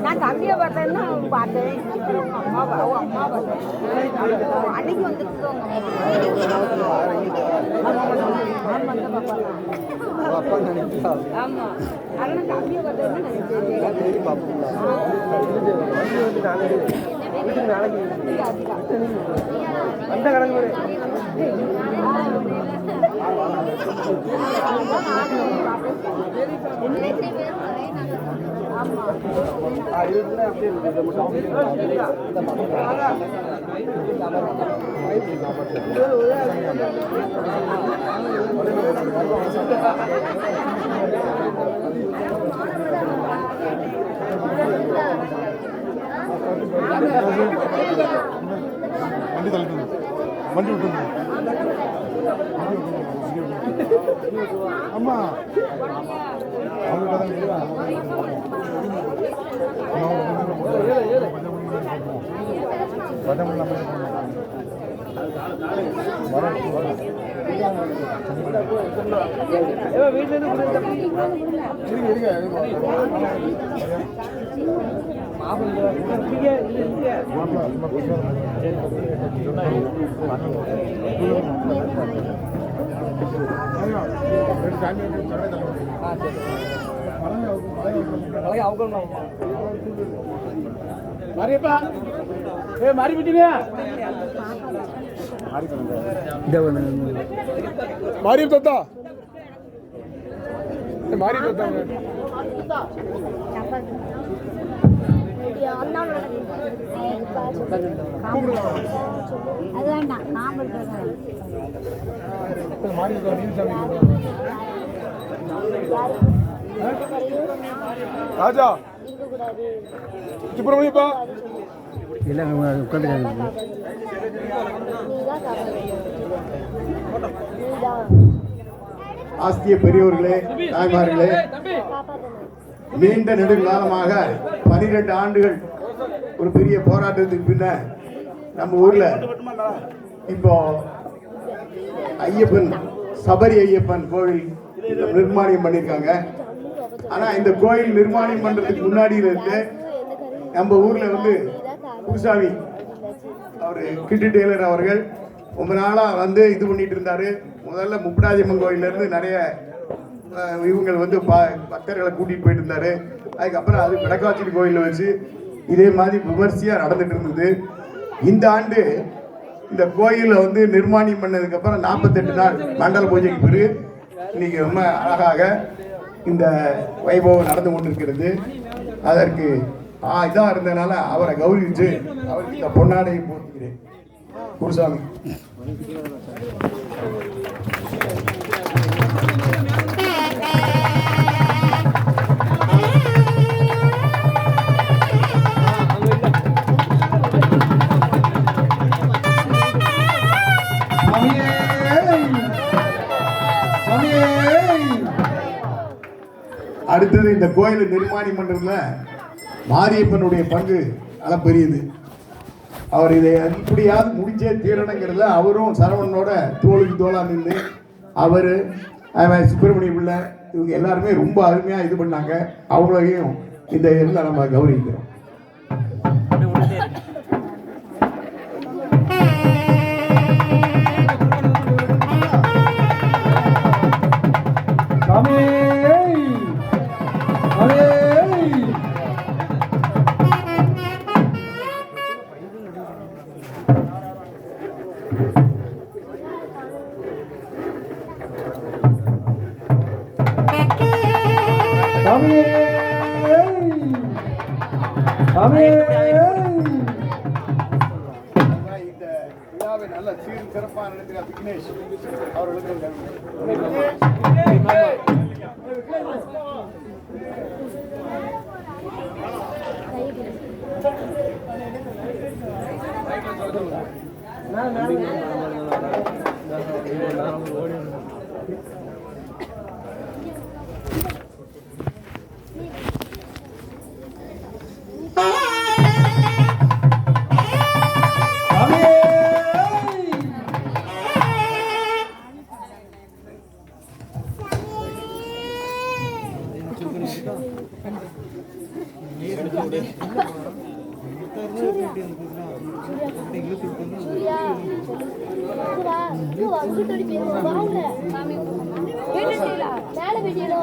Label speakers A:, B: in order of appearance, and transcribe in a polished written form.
A: நான் தம்பியை பார்த்தேன்னா பார்த்தேன். அம்மா பார்த்தேன். அன்னைக்கு வந்துட்டு ஆமா. அதனால தம்பியை பார்த்தேன்னா அந்த கடங்க வண்டி விட்டு அம்மா மாரியப்பா ஏ மாறி விட்டீங்க மாறி தோத்தா மாறி தோத்தாங்க ராஜா சுப்பிரமணியப்பா இல்ல உட்காந்து
B: ஆஸ்திய பெரியவர்களே, தாய்மார்களே, நீண்ட நெடுங்காலமாக 12 ஆண்டுகள் ஒரு பெரிய போராட்டத்துக்கு பின்ன நம்ம ஊர்ல இப்போ ஐயப்பன் சபரி ஐயப்பன் கோவில் நிர்மாணியம் பண்ணியிருக்காங்க. ஆனா இந்த கோயில் நிர்மாணியம் பண்றதுக்கு முன்னாடி இருந்து நம்ம ஊர்ல வந்து குருசாமி அவரு கிட்டு டெய்லர் அவர்கள் ரொம்ப நாளா வந்து இது பண்ணிட்டு இருந்தாரு. முதல்ல முப்படாதியம்மன் கோயில்ல இருந்து நிறைய இவங்க வந்து பக்தர்களை கூட்டிட்டு போயிட்டு இருந்தாரு. அதுக்கப்புறம் அது வடக்காட்சி கோயிலில் வச்சு இதே மாதிரி விமர்சையா நடந்துட்டு இருந்தது. இந்த ஆண்டு இந்த கோயிலை வந்து நிர்மாணியம் பண்ணதுக்கு அப்புறம் 48 நாள் மண்டல பூஜைக்கு பிறகு இன்னைக்கு ரொம்ப அழகாக இந்த வைபவம் நடந்து கொண்டிருக்கிறது. அதற்கு இதாக இருந்ததுனால அவரை கௌரவிச்சு அவருக்கு இந்த பொன்னாடையை போட்டுக்கிறேன். குருசாமி அடுத்தது இந்த கோயிலை நிர்மாணி பண்றதுல மாரியப்பனுடைய பங்கு அளப்பெரியது. அவர் இதை எப்படியாவது முடிச்சே தீரணுங்கிறத அவரும் சரவணனோட தோளுக்கு தோளா நின்று அவர் சுப்பிரமணிய பிள்ளை இவங்க எல்லாருமே ரொம்ப அருமையா இது பண்ணாங்க. அவங்களையும் இந்த இதில் நம்ம கௌரவிக்கிறோம். நல்ல சீரும் சிறப்பான நடத்தின விக்னேஷ் அவர்களுக்கு
C: மேல வீடியோ